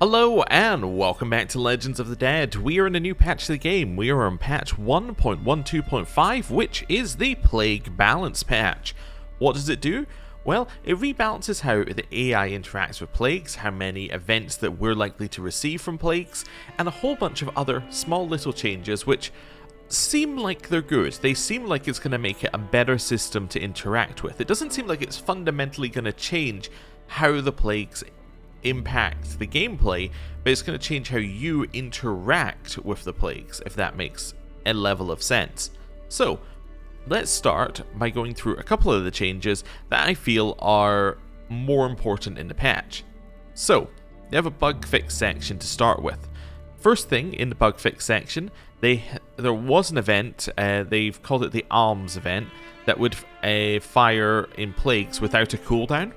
Hello and welcome back to Legends of the Dead. We are in a new patch of the game. We are on patch 1.12.5, which is the Plague Balance patch. What does it do? Well, it rebalances how the AI interacts with plagues, how many events that we're likely to receive from plagues, and a whole bunch of other small little changes which seem like they're good. They seem like it's going to make it a better system to interact with. It doesn't seem like it's fundamentally going to change how the plagues impact the gameplay, but it's going to change how you interact with the plagues, if that makes a level of sense. So, let's start by going through a couple of the changes that I feel are more important in the patch. So, they have a bug fix section to start with. First thing in the bug fix section, there was an event, they've called it the Alms event, that would fire in plagues without a cooldown.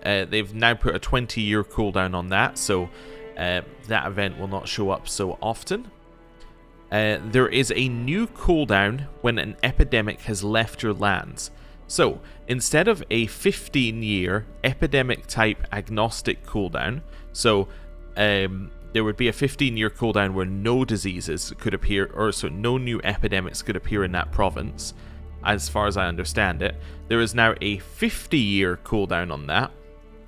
They've now put a 20-year cooldown on that, so that event will not show up so often. There is a new cooldown when an epidemic has left your lands. So, instead of a 15-year epidemic-type agnostic cooldown, so there would be a 15-year cooldown where no diseases could appear, or so no new epidemics could appear in that province, as far as I understand it. There is now a 50-year cooldown on that,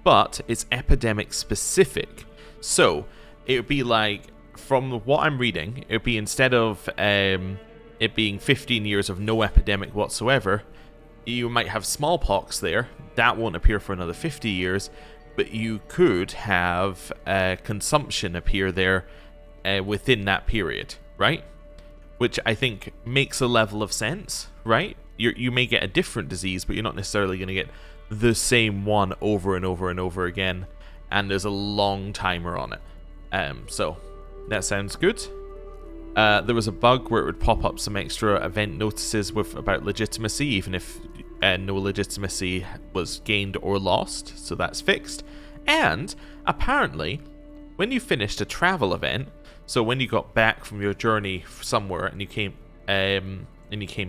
but it's epidemic specific. So it would be like, from what I'm reading, it would be instead of it being 15 years of no epidemic whatsoever, you might have smallpox there. That won't appear for another 50 years, but you could have consumption appear there within that period, right? Which I think makes a level of sense, right? You may get a different disease, but you're not necessarily going to get the same one over and over and over again, and there's a long timer on it. So that sounds good. There was a bug where it would pop up some extra event notices about legitimacy, even if no legitimacy was gained or lost, so that's fixed. And apparently, when you finished a travel event, so when you got back from your journey somewhere and you came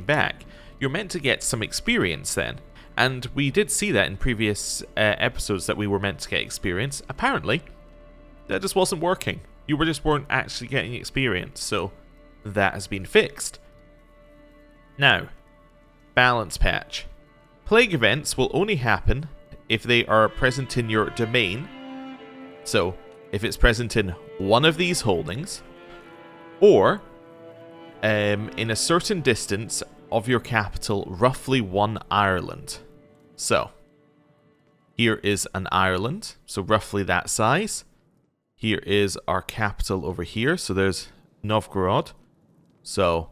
back, you're meant to get some experience then. And we did see that in previous episodes that we were meant to get experience. Apparently, that just wasn't working. You just weren't actually getting experience, so that has been fixed. Now, balance patch. Plague events will only happen if they are present in your domain. So, if it's present in one of these holdings, or in a certain distance of your capital, roughly 1 Ireland. So, here is an Ireland, so roughly that size. Here is our capital over here, so there's Novgorod. So,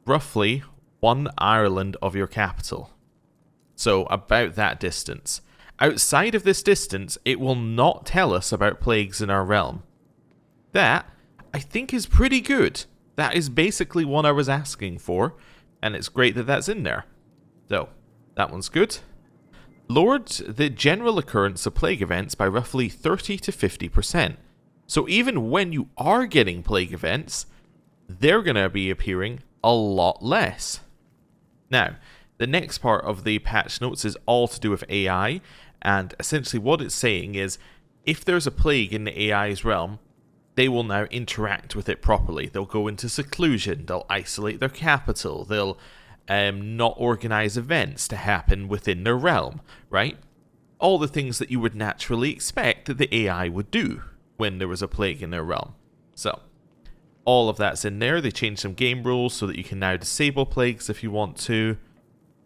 roughly 1 Ireland of your capital. So, about that distance. Outside of this distance, it will not tell us about plagues in our realm. That, I think, is pretty good. That is basically what I was asking for, and it's great that that's in there. So, that one's good. Lowered the general occurrence of plague events by roughly 30 to 50%. So even when you are getting plague events, they're going to be appearing a lot less. Now, the next part of the patch notes is all to do with AI, and essentially what it's saying is, if there's a plague in the AI's realm, they will now interact with it properly. They'll go into seclusion, they'll isolate their capital, they'll not organize events to happen within their realm, right? All the things that you would naturally expect that the AI would do when there was a plague in their realm. So, all of that's in there. They changed some game rules so that you can now disable plagues if you want to.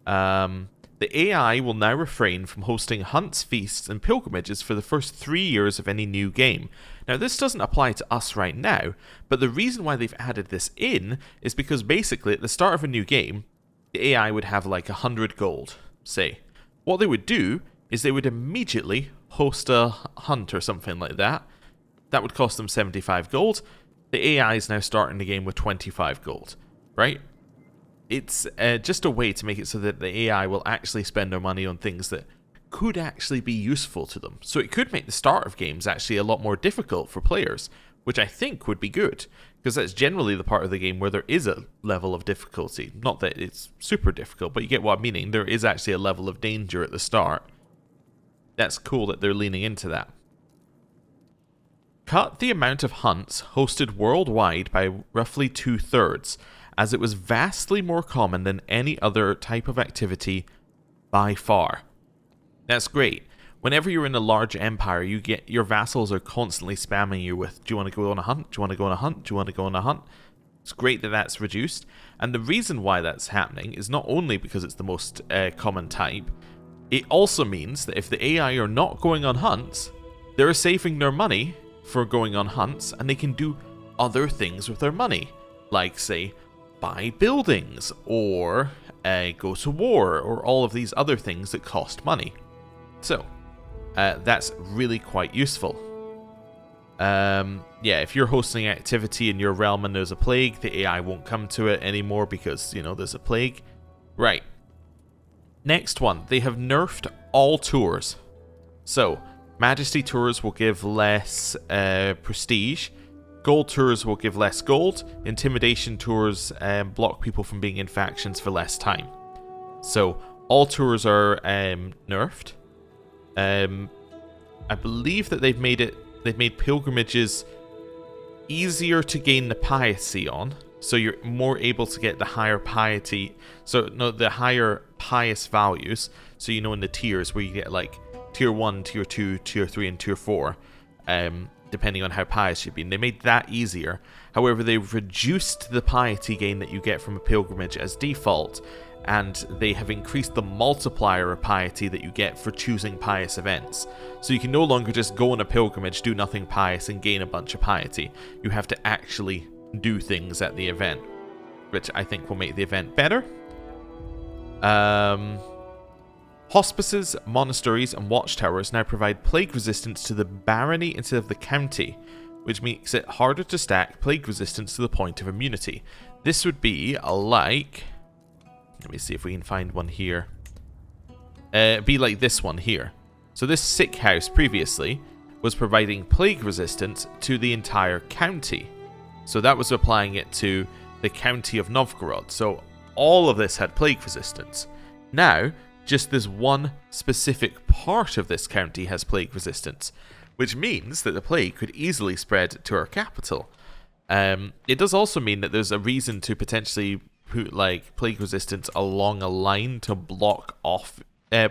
The AI will now refrain from hosting hunts, feasts, and pilgrimages for the first 3 years of any new game. Now, this doesn't apply to us right now, but the reason why they've added this in is because basically at the start of a new game, the AI would have like 100 gold, say. What they would do is they would immediately host a hunt or something like that. That would cost them 75 gold. The AI is now starting the game with 25 gold, right? It's just a way to make it so that the AI will actually spend their money on things that could actually be useful to them. So it could make the start of games actually a lot more difficult for players, which I think would be good, because that's generally the part of the game where there is a level of difficulty. Not that it's super difficult, but you get what I'm meaning. There is actually a level of danger at the start. That's cool that they're leaning into that. cut the amount of hunts hosted worldwide by roughly 2/3, as it was vastly more common than any other type of activity by far. That's great. Whenever you're in a large empire, your vassals are constantly spamming you with, do you want to go on a hunt? Do you want to go on a hunt? Do you want to go on a hunt? It's great that that's reduced. And the reason why that's happening is not only because it's the most common type, it also means that if the AI are not going on hunts, they're saving their money for going on hunts, and they can do other things with their money. Like, say, buy buildings, or go to war, or all of these other things that cost money. So, that's really quite useful. Yeah, if you're hosting activity in your realm and there's a plague, the AI won't come to it anymore because, you know, there's a plague. Right. Next one, they have nerfed all tours. So, Majesty tours will give less prestige. Gold tours will give less gold. Intimidation tours block people from being in factions for less time. So, all tours are nerfed. I believe that they've made pilgrimages easier to gain the piety on, so you're more able to get the higher piety, the higher pious values, so you know in the tiers where you get like tier 1, tier 2, tier 3, and tier 4, depending on how pious you've been. They made that easier. However, they've reduced the piety gain that you get from a pilgrimage as default, and they have increased the multiplier of piety that you get for choosing pious events. So you can no longer just go on a pilgrimage, do nothing pious, and gain a bunch of piety. You have to actually do things at the event, which I think will make the event better. Hospices, monasteries, and watchtowers now provide plague resistance to the barony instead of the county, which makes it harder to stack plague resistance to the point of immunity. This would be like... Let me see if we can find one here. Be like this one here. So this sick house previously was providing plague resistance to the entire county. So that was applying it to the county of Novgorod. So all of this had plague resistance. Now, just this one specific part of this county has plague resistance, which means that the plague could easily spread to our capital. It does also mean that there's a reason to potentially put like plague resistance along a line to block off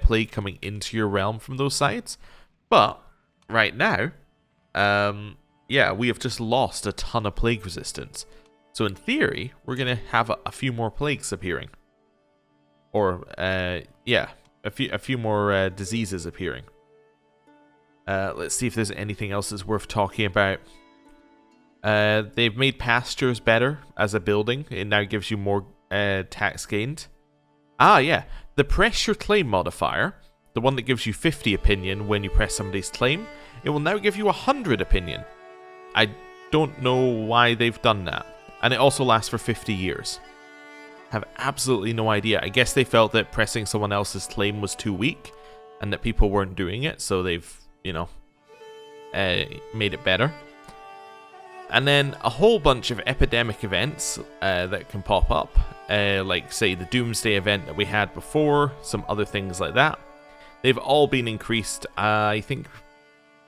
plague coming into your realm from those sides. But right now, yeah, we have just lost a ton of plague resistance. So in theory, we're going to have a few more plagues appearing. Or, yeah, a few more diseases appearing. Let's see if there's anything else that's worth talking about. They've made pastures better as a building. It now gives you more tax gained. Ah, yeah. The press your claim modifier, the one that gives you 50 opinion when you press somebody's claim, it will now give you 100 opinion. I don't know why they've done that. And it also lasts for 50 years. Have absolutely no idea. I guess they felt that pressing someone else's claim was too weak and that people weren't doing it, so they've, you know, made it better. And then a whole bunch of epidemic events that can pop up, like, say, the Doomsday event that we had before, some other things like that. They've all been increased, I think,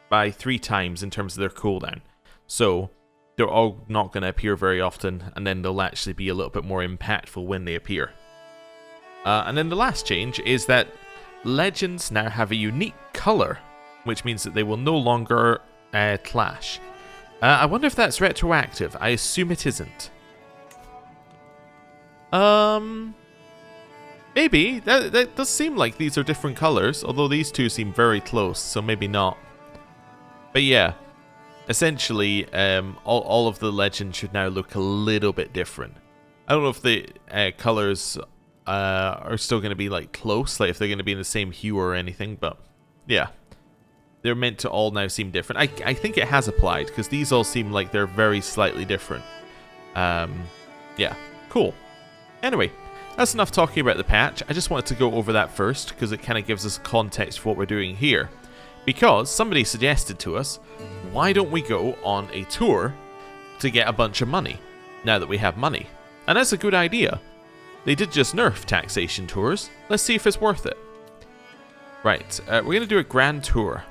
by 3 times in terms of their cooldown. So they're all not going to appear very often, and then they'll actually be a little bit more impactful when they appear. And then the last change is that legends now have a unique color, which means that they will no longer clash. I wonder if that's retroactive. I assume it isn't. Maybe. That does seem like these are different colors, although these two seem very close, so maybe not. But yeah, essentially, all of the legends should now look a little bit different. I don't know if the colors are still going to be like close, like if they're going to be in the same hue or anything, but yeah. They're meant to all now seem different. I think it has applied, because these all seem like they're very slightly different. Yeah, cool. Anyway, that's enough talking about the patch. I just wanted to go over that first, because it kind of gives us context for what we're doing here. Because somebody suggested to us, why don't we go on a tour to get a bunch of money, now that we have money? And that's a good idea. They did just nerf taxation tours. Let's see if it's worth it. Right, we're going to do a grand tour.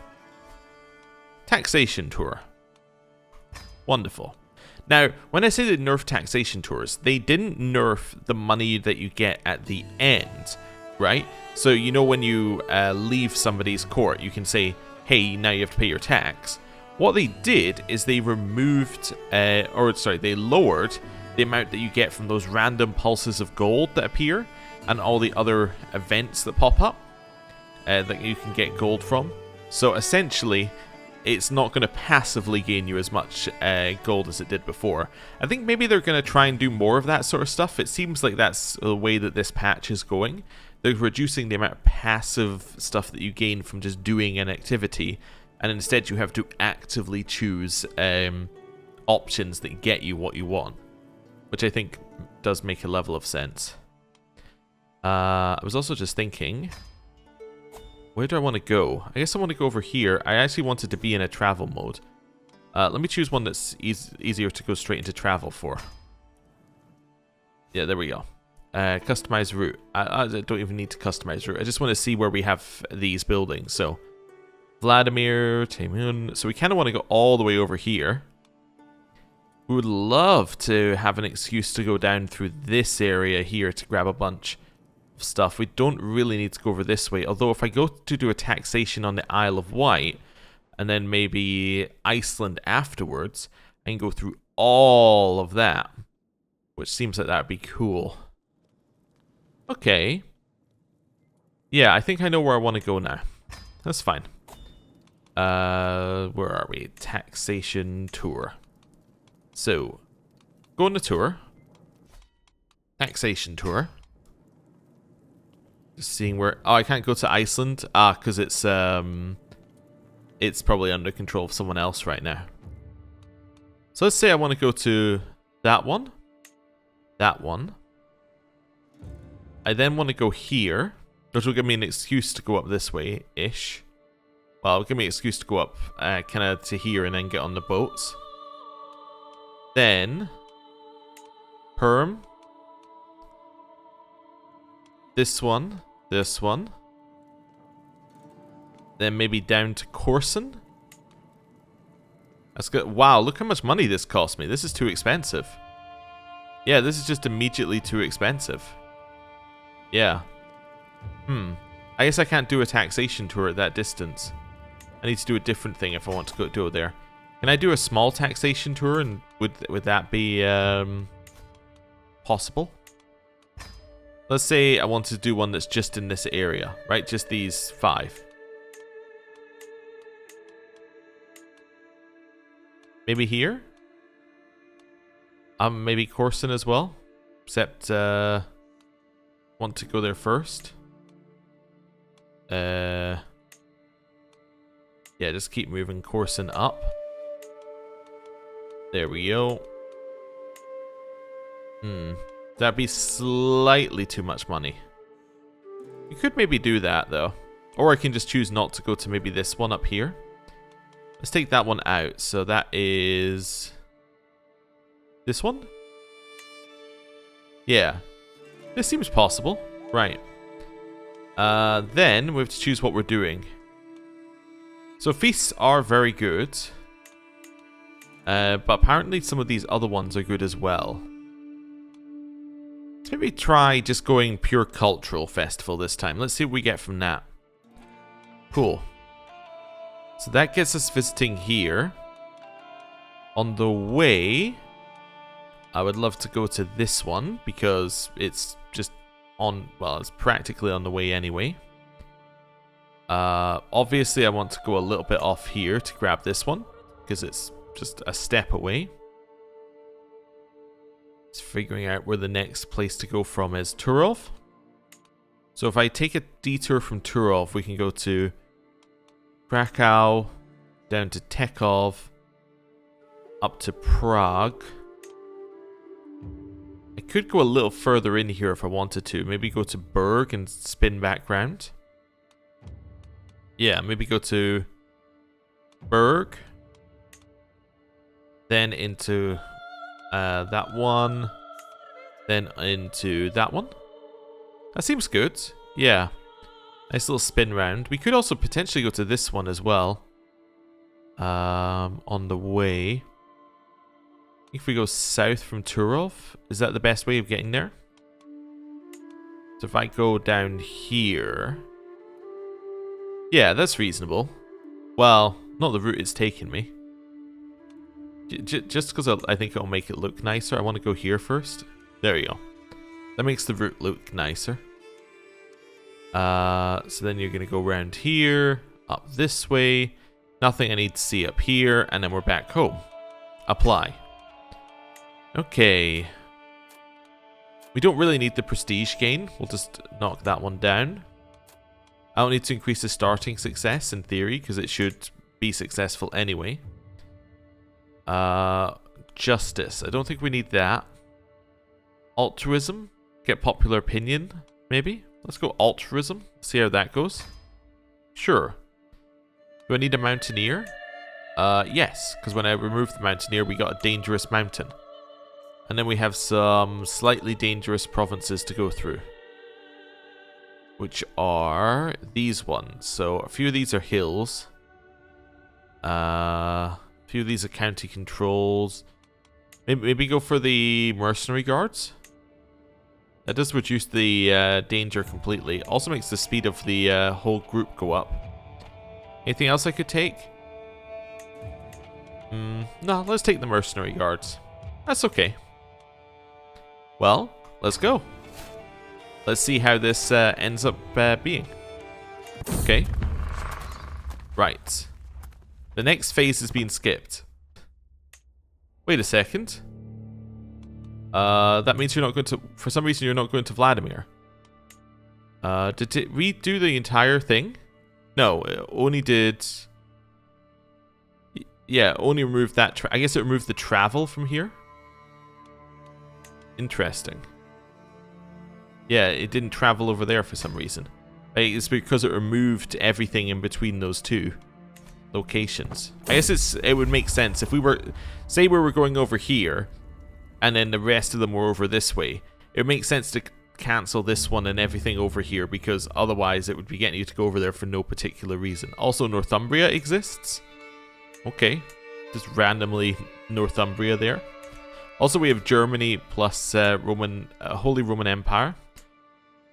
Taxation tour. Wonderful. Now, when I say they nerf taxation tours, they didn't nerf the money that you get at the end, right? So, you know, when you leave somebody's court, you can say, hey, now you have to pay your tax. What they did is they removed, they lowered the amount that you get from those random pulses of gold that appear and all the other events that pop up that you can get gold from. So essentially, it's not going to passively gain you as much gold as it did before. I think maybe they're going to try and do more of that sort of stuff. It seems like that's the way that this patch is going. They're reducing the amount of passive stuff that you gain from just doing an activity, and instead you have to actively choose options that get you what you want, which I think does make a level of sense. I was also just thinking, where do I want to go? I guess I want to go over here. I actually wanted to be in a travel mode. Let me choose one that's easier to go straight into travel for. Yeah, there we go. Customize route. I don't even need to customize route. I just want to see where we have these buildings. So, Vladimir, Taymun. So we kind of want to go all the way over here. We would love to have an excuse to go down through this area here to grab a bunch of stuff. We don't really need to go over this way. Although if I go to do a taxation on the Isle of Wight, and then maybe Iceland afterwards, I can go through all of that. Which seems like that would be cool. Okay. Yeah, I think I know where I want to go now. That's fine. Where are we? Taxation tour. So, go on the tour. Taxation tour. Just seeing where... Oh, I can't go to Iceland. Ah, because it's probably under control of someone else right now. So let's say I want to go to that one. That one. I then want to go here, which will give me an excuse to go up this way-ish. Well, it'll give me an excuse to go up kind of to here and then get on the boats. Then, Perm. This one. This one. Then maybe down to Corson. That's good. Wow, look how much money this cost me. This is too expensive. Yeah, this is just immediately too expensive. Yeah. I guess I can't do a taxation tour at that distance. I need to do a different thing if I want to go there. Can I do a small taxation tour, and would that be possible? Let's say I want to do one that's just in this area, right? Just these 5. Maybe here? Maybe Corson as well. Except, want to go there first. Yeah, just keep moving Corson up. There we go. That'd be slightly too much money. You could maybe do that, though. Or I can just choose not to go to maybe this one up here. Let's take that one out. So that is... this one? Yeah. This seems possible. Right. Then we have to choose what we're doing. So feasts are very good. But apparently some of these other ones are good as well. Let's maybe try just going pure cultural festival this time. Let's see what we get from that. Cool. So that gets us visiting here. On the way, I would love to go to this one because it's just on, well, it's practically on the way anyway. Obviously I want to go a little bit off here to grab this one because it's just a step away. Just figuring out where the next place to go from is. Turov. So if I take a detour from Turov, we can go to Krakow, down to Tekov, up to Prague. I could go a little further in here if I wanted to. Maybe go to Berg and spin back round. Yeah, maybe go to Berg. Then into that one. Then into that one. That seems good. Yeah. Nice little spin round. We could also potentially go to this one as well. On the way. If we go south from Turov, is that the best way of getting there? So if I go down here... Yeah, that's reasonable. Well, not the route it's taken me. Just because I think it'll make it look nicer, I want to go here first. There you go. That makes the route look nicer. So then you're going to go around here, up this way. Nothing I need to see up here, and then we're back home. Apply. Okay. We don't really need the prestige gain. We'll just knock that one down. I don't need to increase the starting success in theory, because it should be successful anyway. Justice. I don't think we need that. Altruism. Get popular opinion, maybe. Let's go altruism. See how that goes. Sure. Do I need a mountaineer? Yes, because when I removed the mountaineer, we got a dangerous mountain. And then we have some slightly dangerous provinces to go through, which are these ones. So a few of these are hills. A few of these are county controls. Maybe go for the mercenary guards. That does reduce the danger completely. Also makes the speed of the whole group go up. Anything else I could take? No, let's take the mercenary guards. That's okay. Well, let's go. Let's see how this ends up being. Okay. Right. The next phase has been skipped. Wait a second. That means you're not going to... For some reason, you're not going to Vladimir. Did it redo the entire thing? No, it only did... Yeah, only removed that... I guess it removed the travel from here. Interesting. Yeah, it didn't travel over there for some reason. It's because it removed everything in between those two locations. I guess it would make sense if we were... Say we were going over here, and then the rest of them were over this way. It would make sense to cancel this one and everything over here, because otherwise it would be getting you to go over there for no particular reason. Also, Northumbria exists. Okay. Just randomly Northumbria there. Also, we have Germany plus Holy Roman Empire.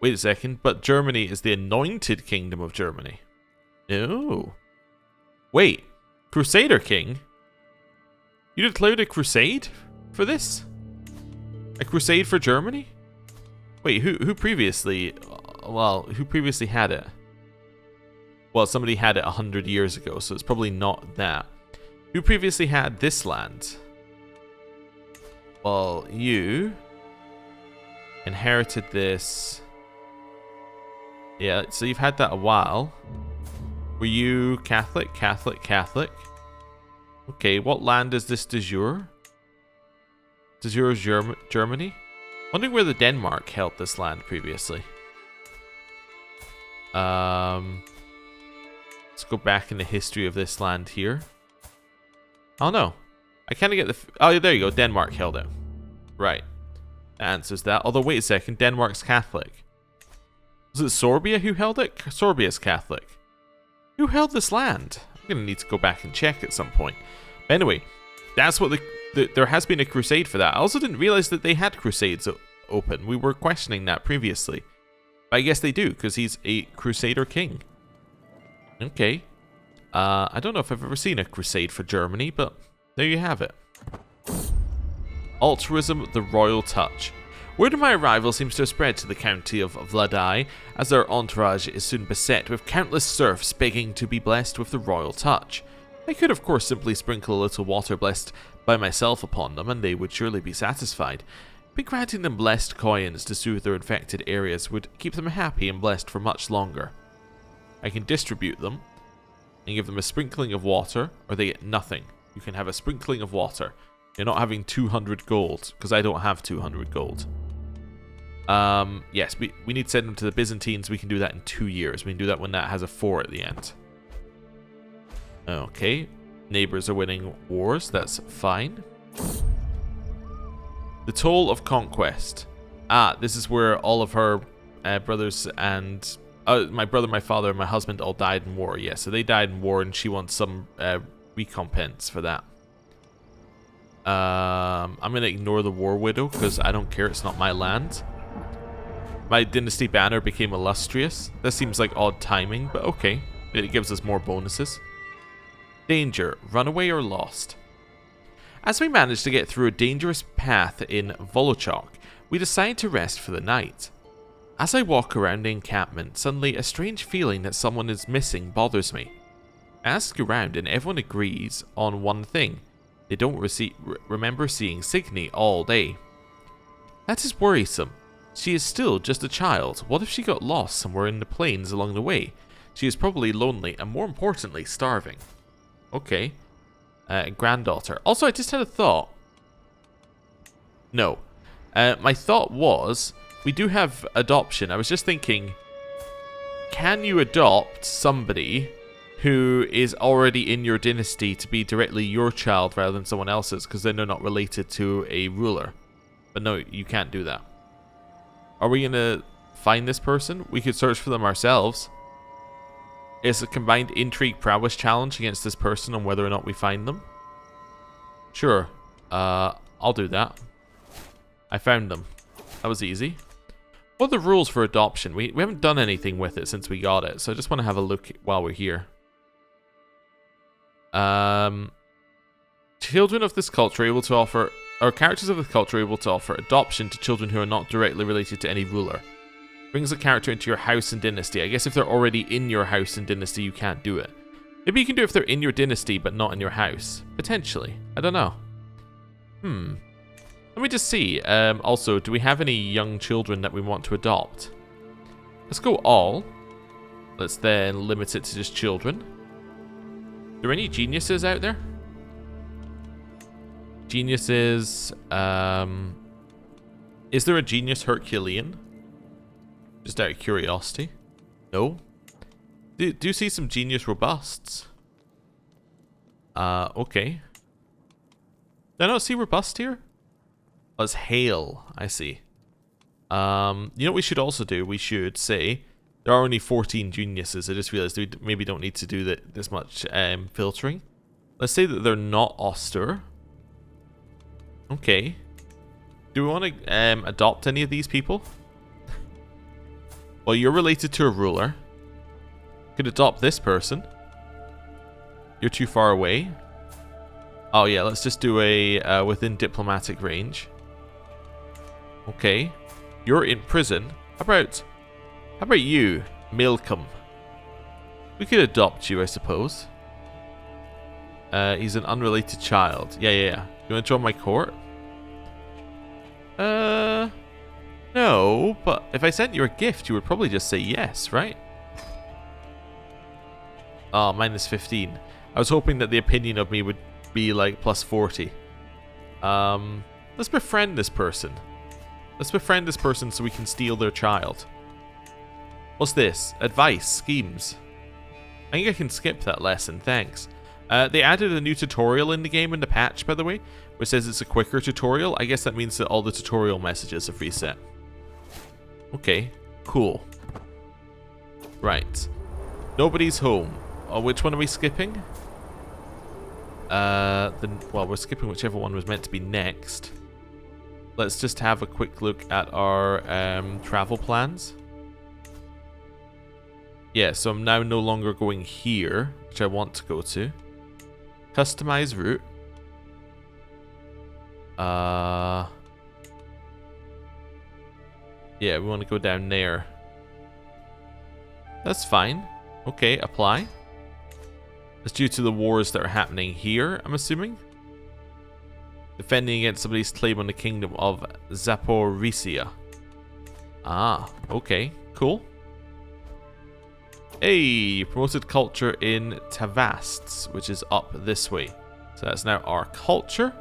Wait a second, but Germany is the anointed kingdom of Germany. No. Wait, Crusader King? You declared a crusade for this? A crusade for Germany? Wait, who previously... Well, who previously had it? Well, somebody had it 100 years ago, so it's probably not that. Who previously had this land? Well, you inherited this. Yeah, so you've had that a while. Were you Catholic, Catholic, Catholic? Okay, what land is this de jure? De jure is Germany? Wondering where the Denmark held this land previously. Let's go back in the history of this land here. Oh no. I kind of get the... Oh, there you go. Denmark held it. Right. That answers that. Although, wait a second. Denmark's Catholic. Was it Sorbia who held it? Sorbia's Catholic. Who held this land? I'm going to need to go back and check at some point. But anyway, that's what there has been a crusade for that. I also didn't realize that they had crusades open. We were questioning that previously. But I guess they do, because he's a Crusader King. Okay. I don't know if I've ever seen a crusade for Germany, but there you have it. Altruism, the royal touch. Word of my arrival seems to have spread to the county of Vladai, as their entourage is soon beset with countless serfs begging to be blessed with the royal touch. I could of course simply sprinkle a little water blessed by myself upon them, and they would surely be satisfied. But granting them blessed coins to soothe their infected areas would keep them happy and blessed for much longer. I can distribute them, and give them a sprinkling of water, or they get nothing. You can have a sprinkling of water. You're not having 200 gold, because I don't have 200 gold. Yes, we need to send them to the Byzantines. We can do that in 2 years. We can do that when that has a 4 at the end. Okay. Neighbors are winning wars. That's fine. The Toll of Conquest. Ah, this is where all of her brothers and... my brother, my father, and my husband all died in war. Yeah, so they died in war, and she wants some recompense for that. I'm going to ignore the War Widow because I don't care. It's not my land. My dynasty banner became illustrious. This seems like odd timing, but okay. It gives us more bonuses. Danger. Runaway or lost. As we manage to get through a dangerous path in Volochok, we decide to rest for the night. As I walk around the encampment, suddenly a strange feeling that someone is missing bothers me. I ask around and everyone agrees on one thing. They don't remember seeing Signy all day. That is worrisome. She is still just a child. What if she got lost somewhere in the plains along the way? She is probably lonely and, more importantly, starving. Okay. Granddaughter. Also, I just had a thought. No. My thought was, we do have adoption. I was just thinking, can you adopt somebody who is already in your dynasty to be directly your child rather than someone else's, because then they're not related to a ruler? But no, you can't do that. Are we going to find this person? We could search for them ourselves. It's a combined intrigue prowess challenge against this person on whether or not we find them. Sure. I'll do that. I found them. That was easy. What are the rules for adoption? We haven't done anything with it since we got it, so I just want to have a look while we're here. Children of this culture are able to offer... Or characters of the culture are able to offer adoption to children who are not directly related to any ruler. Brings a character into your house and dynasty. I guess if they're already in your house and dynasty, you can't do it. Maybe you can do it if they're in your dynasty, but not in your house. Potentially. I don't know. Let me just see. Also, do we have any young children that we want to adopt? Let's go all. Let's then limit it to just children. Are there any geniuses out there? Geniuses. Is there a genius Herculean? Just out of curiosity. No. Do you see some genius robusts? Okay. Do I not see robust here? Oh, it's hail. I see. You know what we should also do? We should say there are only 14 geniuses. I just realized we maybe don't need to do this much filtering. Let's say that they're not austere. Okay. Do we want to adopt any of these people? Well, you're related to a ruler. Could adopt this person. You're too far away. Oh yeah, let's just do a within diplomatic range. Okay. You're in prison. How about you, Malcolm? We could adopt you, I suppose. He's an unrelated child. Yeah. You want to join my court? No, but if I sent you a gift, you would probably just say yes, right? Oh, minus 15. I was hoping that the opinion of me would be like plus 40. Let's befriend this person. Let's befriend this person so we can steal their child. What's this? Advice, schemes. I think I can skip that lesson, thanks. They added a new tutorial in the game in the patch, by the way, which says it's a quicker tutorial. I guess that means that all the tutorial messages have reset. Okay, cool. Right. Nobody's home. Oh, which one are we skipping? Well, we're skipping whichever one was meant to be next. Let's just have a quick look at our travel plans. Yeah, so I'm now no longer going here, which I want to go to. Customize route. Yeah, we want to go down there. That's fine. Okay, apply. It's due to the wars that are happening here, I'm assuming. Defending against somebody's claim on the kingdom of Zaporizhia. Ah, okay, cool. Hey, promoted culture in Tavasts, which is up this way. So that's now our culture.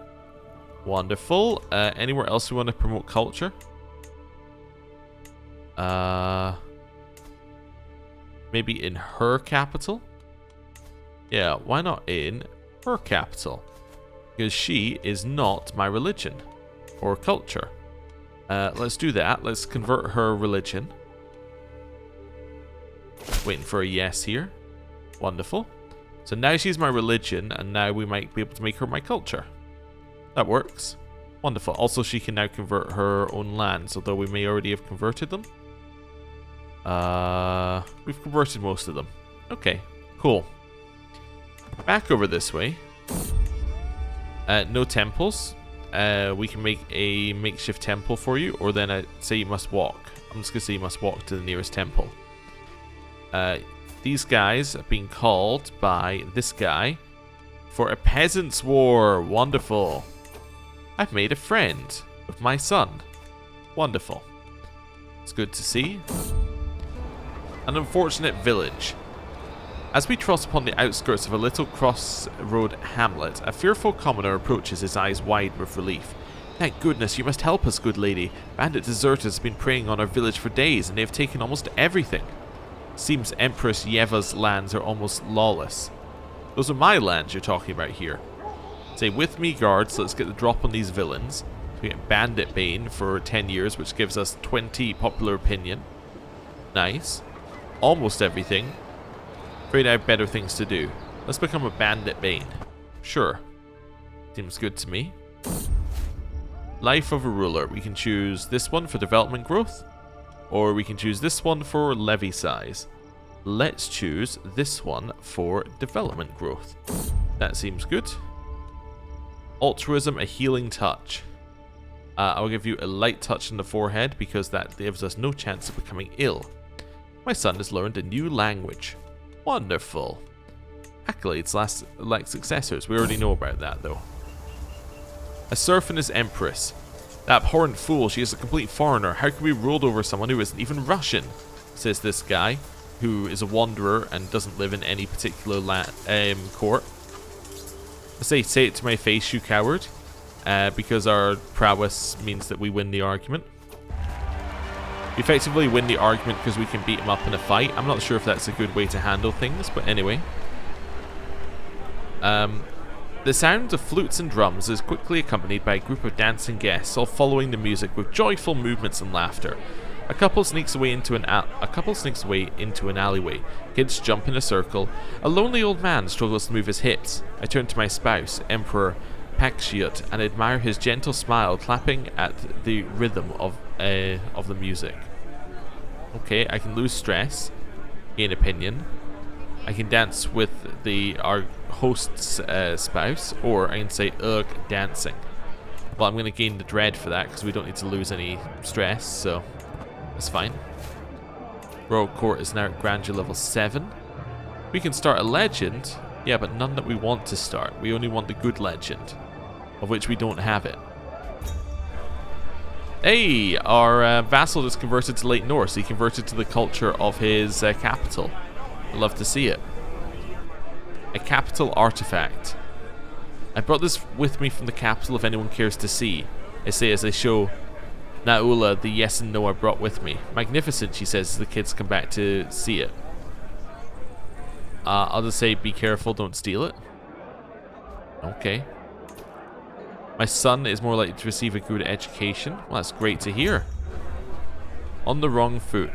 Wonderful. Anywhere else we want to promote culture? Maybe in her capital? Yeah, why not in her capital? Because she is not my religion or culture. Let's do that. Let's convert her religion. Waiting for a yes here. Wonderful. So now she's my religion, and now we might be able to make her my culture. That works. Wonderful. Also, she can now convert her own lands, although we may already have converted them. We've converted most of them. Okay, cool. Back over this way. No temples. We can make a makeshift temple for you, or then I say you must walk. I'm just going to say you must walk to the nearest temple. These guys are being called by this guy for a peasants' war. Wonderful. I've made a friend with my son. Wonderful. It's good to see. An unfortunate village. As we trot upon the outskirts of a little crossroad hamlet, a fearful commoner approaches, his eyes wide with relief. Thank goodness, you must help us, good lady. Bandit deserters have been preying on our village for days, and they have taken almost everything. Seems Empress Yeva's lands are almost lawless. Those are my lands you're talking about here. Say, with me, guards, let's get the drop on these villains. We get Bandit Bane for 10 years, which gives us 20 popular opinion. Nice. Almost everything. Afraid I have better things to do. Let's become a Bandit Bane. Sure. Seems good to me. Life of a ruler. We can choose this one for development growth, or we can choose this one for levy size. Let's choose this one for development growth. That seems good. Altruism, a healing touch. I'll give you a light touch on the forehead because that gives us no chance of becoming ill. My son has learned a new language. Wonderful. Accolades lack successors. We already know about that, though. A serf and his empress. That abhorrent fool, she is a complete foreigner. How can we rule over someone who isn't even Russian? Says this guy, who is a wanderer and doesn't live in any particular court. I say it to my face, you coward. Because our prowess means that we win the argument. We effectively win the argument because we can beat him up in a fight. I'm not sure if that's a good way to handle things, but anyway. The sound of flutes and drums is quickly accompanied by a group of dancing guests, all following the music with joyful movements and laughter. A couple sneaks away into an alleyway. Kids jump in a circle. A lonely old man struggles to move his hips. I turn to my spouse, Emperor Pakshiut, and admire his gentle smile, clapping at the rhythm of the music. Okay, I can lose stress, gain opinion. I can dance with our host's spouse, or I can say ugh, dancing. Well, I'm going to gain the dread for that because we don't need to lose any stress, so that's fine. Royal Court is now at grandeur level 7. We can start a legend, yeah, but none that we want to start. We only want the good legend, of which we don't have it. Hey, our vassal just converted to Late Norse. He converted to the culture of his capital. I'd love to see it. A capital artifact. I brought this with me from the capital if anyone cares to see. I say as I show Naula the yes and no I brought with me. Magnificent, she says as the kids come back to see it. I'll just say be careful, don't steal it. Okay. My son is more likely to receive a good education. Well, that's great to hear. On the wrong foot.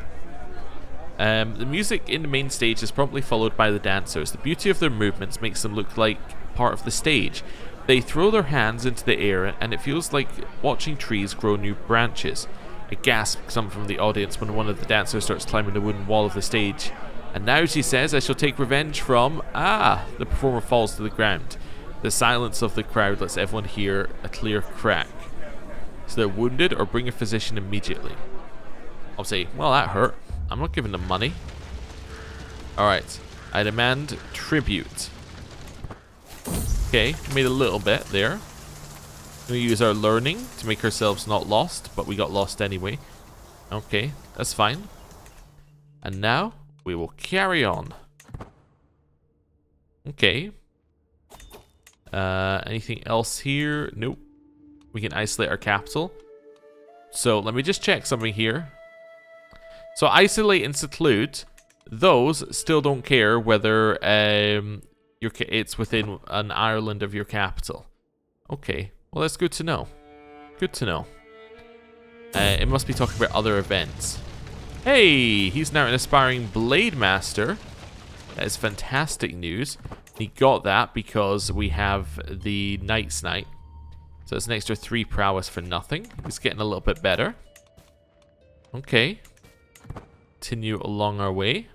The music in the main stage is promptly followed by the dancers. The beauty of their movements makes them look like part of the stage. They throw their hands into the air and it feels like watching trees grow new branches. A gasp comes from the audience when one of the dancers starts climbing the wooden wall of the stage. And now, she says, I shall take revenge from... The performer falls to the ground. The silence of the crowd lets everyone hear a clear crack. So they're wounded, or bring a physician immediately. I'll say, well, that hurt. I'm not giving them money. Alright. I demand tribute. Okay, made a little bit there. We use our learning to make ourselves not lost, but we got lost anyway. Okay, that's fine. And now, we will carry on. Okay. Anything else here? Nope. We can isolate our capital. So let me just check something here. So isolate and seclude. Those still don't care whether it's within an island of your capital. Okay. Well, that's good to know. Good to know. It must be talking about other events. Hey, he's now an aspiring blade master. That is fantastic news. He got that because we have the Knight's Knight. So it's an extra 3 prowess for nothing. He's getting a little bit better. Okay. Continue along our way.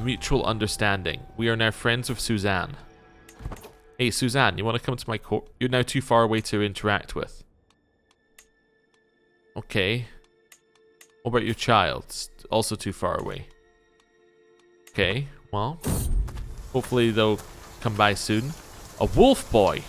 Mutual understanding. We are now friends with Suzanne. Hey, Suzanne, you want to come to my court? You're now too far away to interact with. Okay. What about your child? It's also too far away. Okay, well, hopefully they'll come by soon. A wolf boy.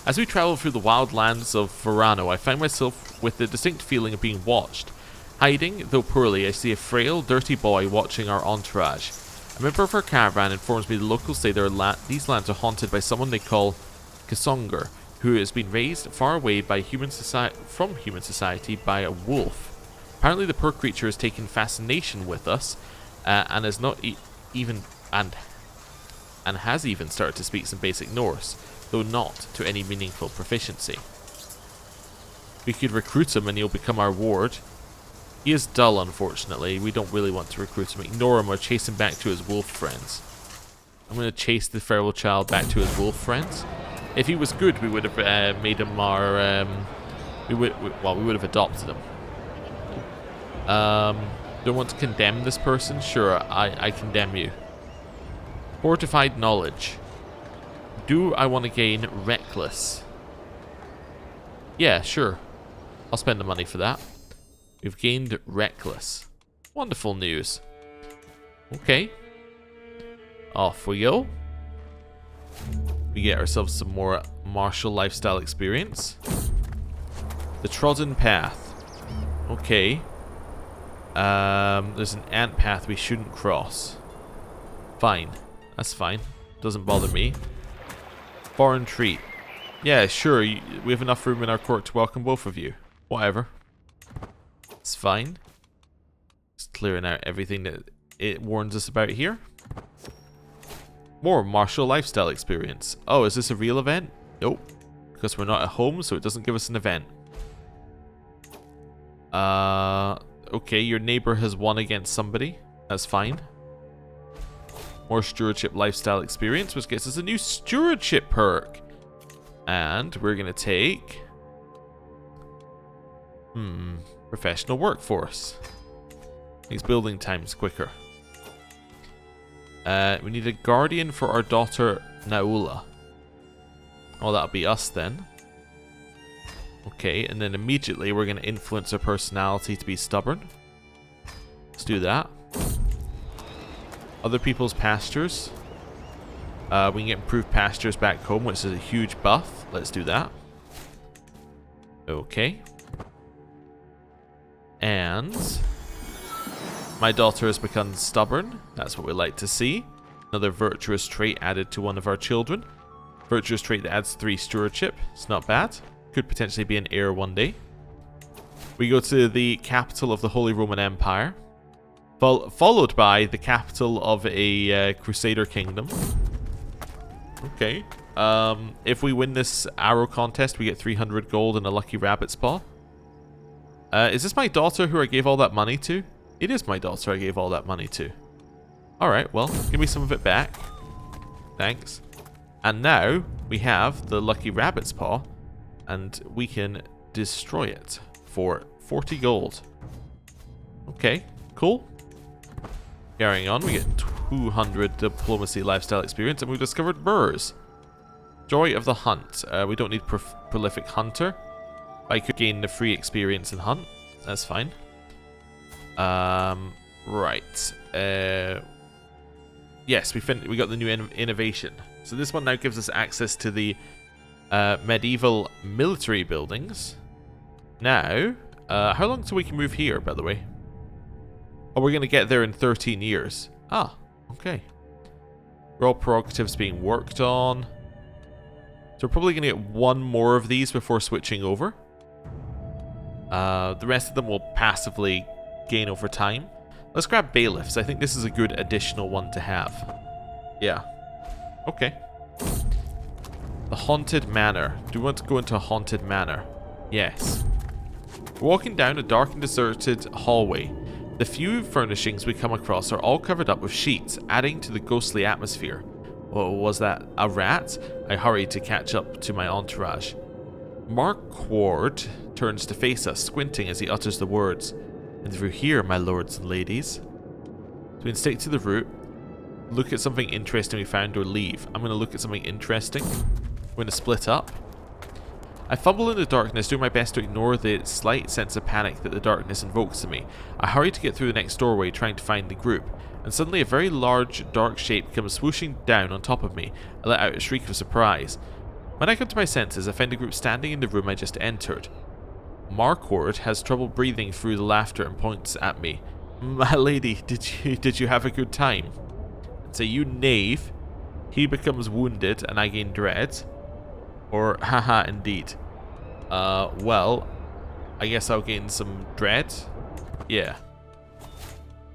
As we travel through the wild lands of Verano, I find myself with the distinct feeling of being watched. Hiding, though poorly, I see a frail, dirty boy watching our entourage. A member of our caravan informs me the locals say these lands are haunted by someone they call Kasongar, who has been raised far away by from human society by a wolf. Apparently, the poor creature has taken fascination with us, and has not even has even started to speak some basic Norse, though not to any meaningful proficiency. We could recruit him, and he'll become our ward. He is dull, unfortunately. We don't really want to recruit him. Ignore him or chase him back to his wolf friends. I'm going to chase the feral child back to his wolf friends. If he was good, we would have made him our. We would have adopted him. Don't want to condemn this person? Sure, I condemn you. Fortified knowledge. Do I want to gain reckless? Yeah, sure. I'll spend the money for that. We've gained reckless. Wonderful news. Okay. Off we go. We get ourselves some more martial lifestyle experience. The trodden path. Okay. There's an ant path we shouldn't cross. Fine. That's fine. Doesn't bother me. Foreign treat. Yeah, sure. We have enough room in our court to welcome both of you. Whatever. It's fine. Just clearing out everything that it warns us about here. More martial lifestyle experience. Oh, is this a real event? Nope. Because we're not at home, so it doesn't give us an event. Okay, your neighbor has won against somebody. That's fine. More stewardship lifestyle experience, which gets us a new stewardship perk. And we're going to take... professional workforce. Makes building times quicker. We need a guardian for our daughter Naula. Oh, that'll be us then. Okay, and then immediately we're going to influence her personality to be stubborn. Let's do that. Other people's pastures. We can get improved pastures back home, which is a huge buff. Let's do that. Okay. And my daughter has become stubborn. That's what we like to see. Another virtuous trait added to one of our children. Virtuous trait that adds 3 stewardship. It's not bad. Could potentially be an heir one day. We go to the capital of the Holy Roman Empire. Followed by the capital of a Crusader kingdom. Okay. If we win this arrow contest, we get 300 gold and a lucky rabbit's paw. Is this my daughter who I gave all that money to? It is my daughter I gave all that money to. Alright, well, give me some of it back. Thanks. And now we have the lucky rabbit's paw, and we can destroy it for 40 gold. Okay, cool. Carrying on, we get 200 diplomacy lifestyle experience, and we've discovered burrs. Joy of the hunt. We don't need prolific hunter. I could gain the free experience in hunt. That's fine. Right. Yes, we got the new innovation. So this one now gives us access to the medieval military buildings. Now, how long till we can move here, by the way? Oh, we're going to get there in 13 years. Ah, okay. Royal prerogatives being worked on. So we're probably going to get one more of these before switching over. The rest of them will passively gain over time. Let's grab bailiffs. I think this is a good additional one to have. Yeah. Okay. The Haunted Manor. Do we want to go into a Haunted Manor? Yes. We're walking down a dark and deserted hallway. The few furnishings we come across are all covered up with sheets, adding to the ghostly atmosphere. Or was that a rat? I hurried to catch up to my entourage. Marquard turns to face us, squinting as he utters the words. And through here, my lords and ladies. So we can stick to the route, look at something interesting we found, or leave. I'm going to look at something interesting. We're going to split up. I fumble in the darkness, doing my best to ignore the slight sense of panic that the darkness invokes in me. I hurry to get through the next doorway, trying to find the group. And suddenly a very large, dark shape comes swooshing down on top of me. I let out a shriek of surprise. When I come to my senses, I find the group standing in the room I just entered. Marquard has trouble breathing through the laughter and points at me. My lady, did you have a good time? And say, you knave. He becomes wounded and I gain dread. Or, haha, indeed. Well, I guess I'll gain some dread. Yeah.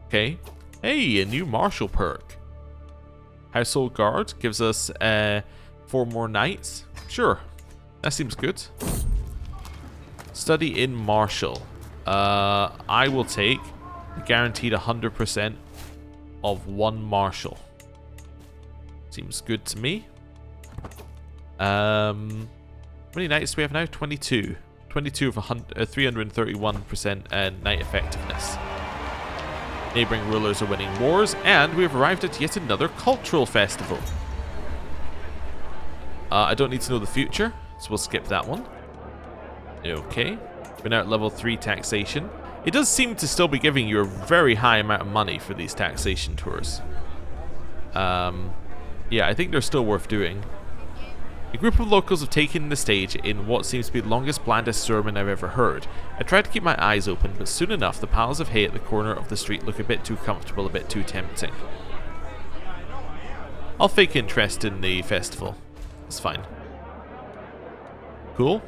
Okay. Hey, a new martial perk. Household Guard gives us 4 more knights. Sure. That seems good. Study in martial. I will take a guaranteed 100% of 1 martial. Seems good to me. How many knights do we have now? 22. 22 of 331% knight effectiveness. Neighbouring rulers are winning wars, and we have arrived at yet another cultural festival. I don't need to know the future, so we'll skip that one. Okay. We're now at level 3 taxation. It does seem to still be giving you a very high amount of money for these taxation tours. Yeah, I think they're still worth doing. A group of locals have taken the stage in what seems to be the longest, blandest sermon I've ever heard. I tried to keep my eyes open, but soon enough the piles of hay at the corner of the street look a bit too comfortable, a bit too tempting. I'll fake interest in the festival. It's fine. Cool.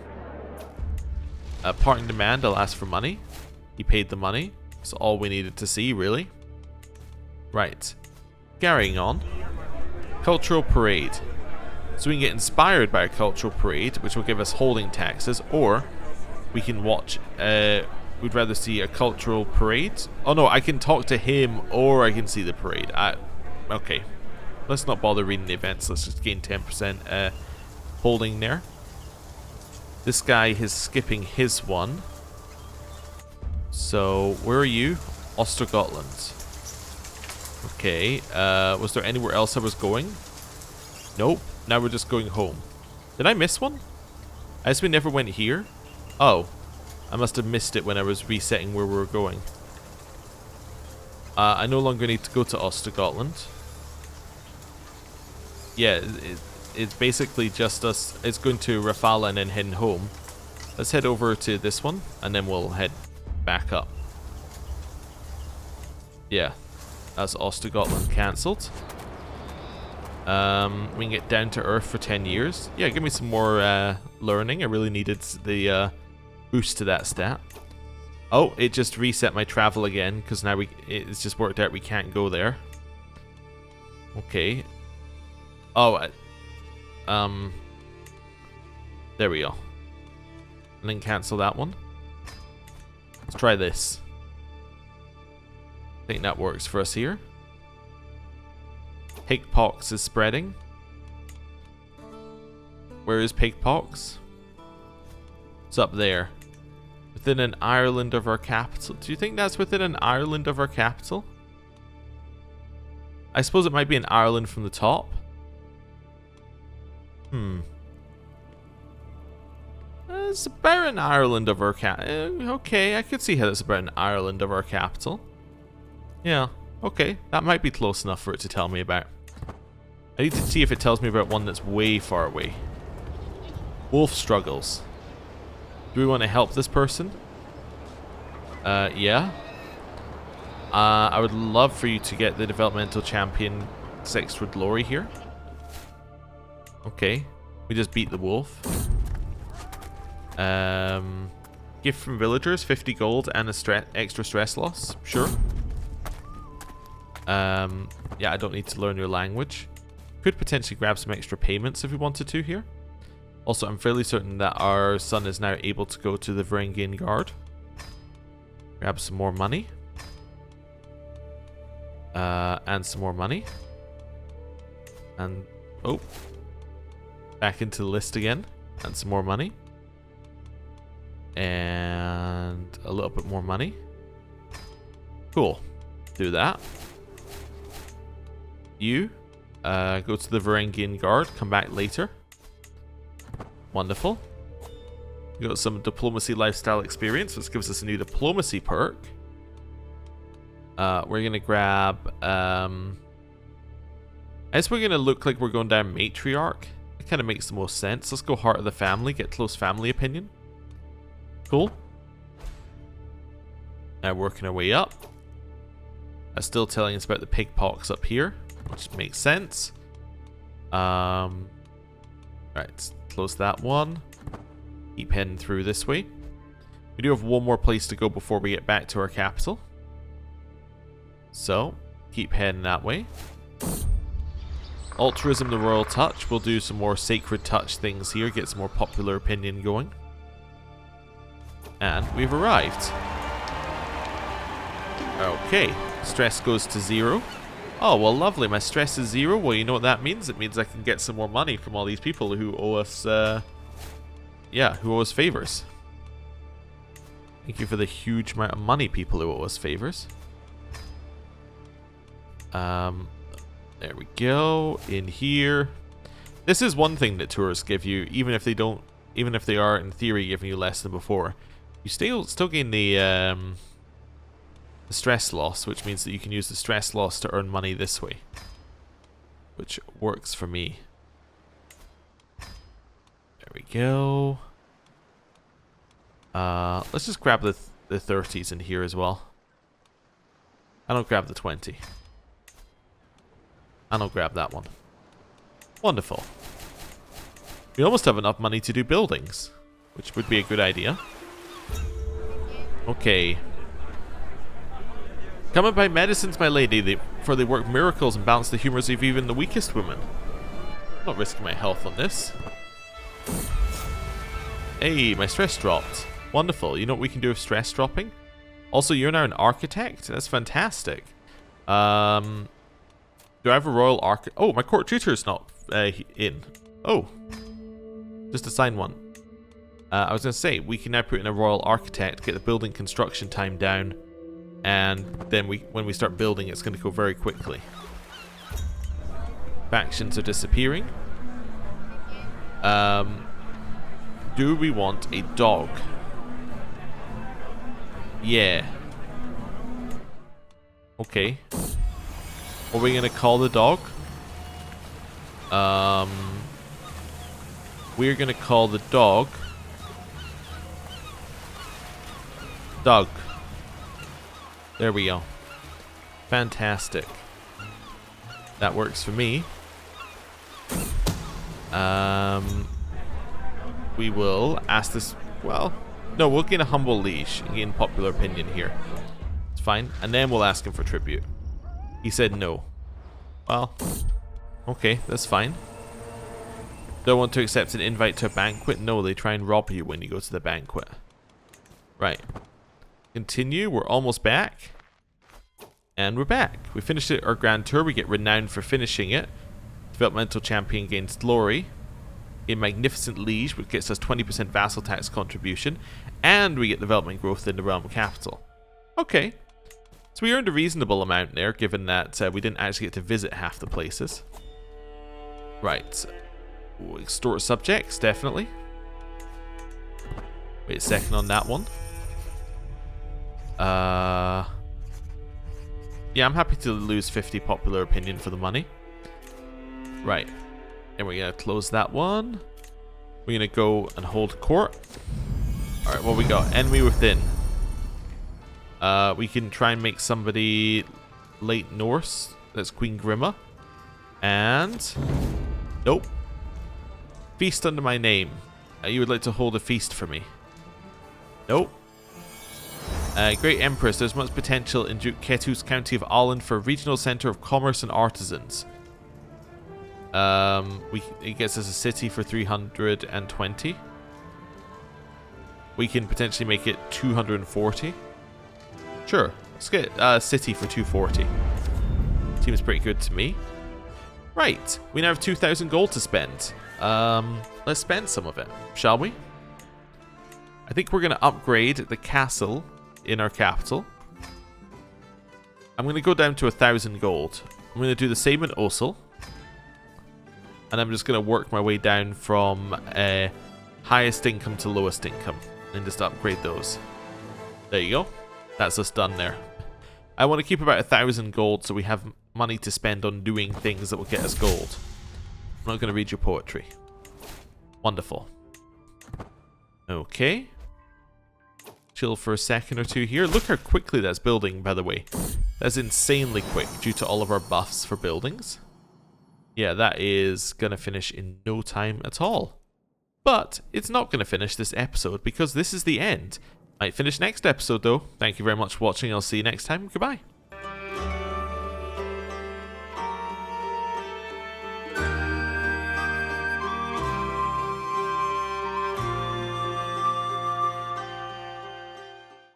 Parting demand, I'll ask for money. He paid the money. That's all we needed to see, really. Right. Carrying on. Cultural parade. So we can get inspired by a cultural parade, which will give us holding taxes, or we can watch, we'd rather see a cultural parade. Oh no, I can talk to him, or I can see the parade. Okay. Let's not bother reading the events, let's just gain 10% holding there. This guy is skipping his one. So, where are you? Ostergotland. Okay, was there anywhere else I was going? Nope. Now we're just going home. Did I miss one? I guess we never went here. Oh. I must have missed it when I was resetting where we were going. I no longer need to go to Ostergotland. Yeah, it's basically just us. It's going to Rafala and then heading home. Let's head over to this one, and then we'll head back up. Yeah. That's Ostergotland cancelled. We can get down to Earth for 10 years. Yeah, give me some more learning. I really needed the boost to that stat. Oh, it just reset my travel again because now it's just worked out we can't go there. Okay. Oh, there we go. And then cancel that one. Let's try this. I think that works for us here. Pigpox is spreading. Where is Pigpox? It's up there. Within an island of our capital. Do you think that's within an island of our capital? I suppose it might be an island from the top. It's about an island of our okay, I could see how that's about an island of our capital. Yeah, okay. That might be close enough for it to tell me about. I need to see if it tells me about one that's way far away. Wolf struggles. Do we want to help this person? Yeah. I would love for you to get the developmental champion extra glory here. Okay. We just beat the wolf. Gift from villagers, 50 gold and a extra stress loss. Sure. Yeah, I don't need to learn your language. Could potentially grab some extra payments if we wanted to here. Also, I'm fairly certain that our son is now able to go to the Varangian Guard. Grab some more money. And some more money. And Oh. Back into the list again. And some more money. And a little bit more money. Cool. Do that. You go to the Varangian Guard. Come back later. Wonderful. We got some diplomacy lifestyle experience, which gives us a new diplomacy perk. We're going to grab... I guess we're going to look like we're going down matriarch. It kind of makes the most sense. Let's go heart of the family, get close family opinion. Cool. Now working our way up. Still telling us about the pig pox up here, which makes sense. Right, close that one. Keep heading through this way. We do have one more place to go before we get back to our capital. So, keep heading that way. Altruism, the Royal Touch. We'll do some more Sacred Touch things here, get some more popular opinion going. And we've arrived. Okay, stress goes to 0. Oh, well, lovely. My stress is 0. Well, you know what that means? It means I can get some more money from all these people who owe us, who owe us favors. Thank you for the huge amount of money, people who owe us favors. There we go. In here. This is one thing that tourists give you, even if they are in theory giving you less than before. You still gain the stress loss, which means that you can use the stress loss to earn money this way, which works for me. There we go. Let's just grab the 30s in here as well. I don't grab the 20. And I'll grab that one. Wonderful. We almost have enough money to do buildings, which would be a good idea. Okay. Come and buy medicines, my lady, for they work miracles and balance the humors of even the weakest women. I'm not risking my health on this. Hey, my stress dropped. Wonderful. You know what we can do with stress dropping? Also, you're now an architect? That's fantastic. Do I have a royal architect? Oh, my court tutor's not in. Oh. Just assign one. I was going to say, we can now put in a royal architect, get the building construction time down, and then when we start building, it's going to go very quickly. Factions are disappearing. Do we want a dog? Yeah. Okay. What are we going to call the dog? We're going to call the dog Doug. There we go. Fantastic. That works for me. We will ask this... Well, no, we'll gain a humble leash and gain popular opinion here. It's fine. And then we'll ask him for tribute. He said no. Well, okay, that's fine. Don't want to accept an invite to a banquet? No, they try and rob you when you go to the banquet. Right. Continue. We're almost back. And we're back. We finished our grand tour. We get renowned for finishing it. Developmental champion gains glory. A magnificent liege, which gets us 20% vassal tax contribution. And we get development growth in the realm capital. Okay. So we earned a reasonable amount there, given that we didn't actually get to visit half the places. Right. We'll extort subjects, definitely. Wait a second on that one. Yeah, I'm happy to lose 50 popular opinion for the money. Right. And we're going to close that one. We're going to go and hold court. Alright, what we got? Enemy within. We can try and make somebody late Norse. That's Queen Grimma. And... Nope. Feast under my name. You would like to hold a feast for me. Nope. Great Empress, there's much potential in Duke Ketu's county of Aland for a regional centre of commerce and artisans. It gets us a city for 320. We can potentially make it 240. Sure, let's get a city for 240. Seems pretty good to me. Right, we now have 2,000 gold to spend. Let's spend some of it, shall we? I think we're going to upgrade the castle in our capital. I'm going to go down to 1,000 gold. I'm going to do the same in Osel. And I'm just going to work my way down from highest income to lowest income. And just upgrade those. There you go. That's us done there. I want to keep about 1,000 gold so we have money to spend on doing things that will get us gold. I'm not going to read your poetry. Wonderful. Okay. Chill for a second or two here. Look how quickly that's building, by the way. That's insanely quick due to all of our buffs for buildings. Yeah, that is going to finish in no time at all. But it's not going to finish this episode because this is the end. Might finish next episode though. Thank you very much for watching. I'll see you next time. Goodbye.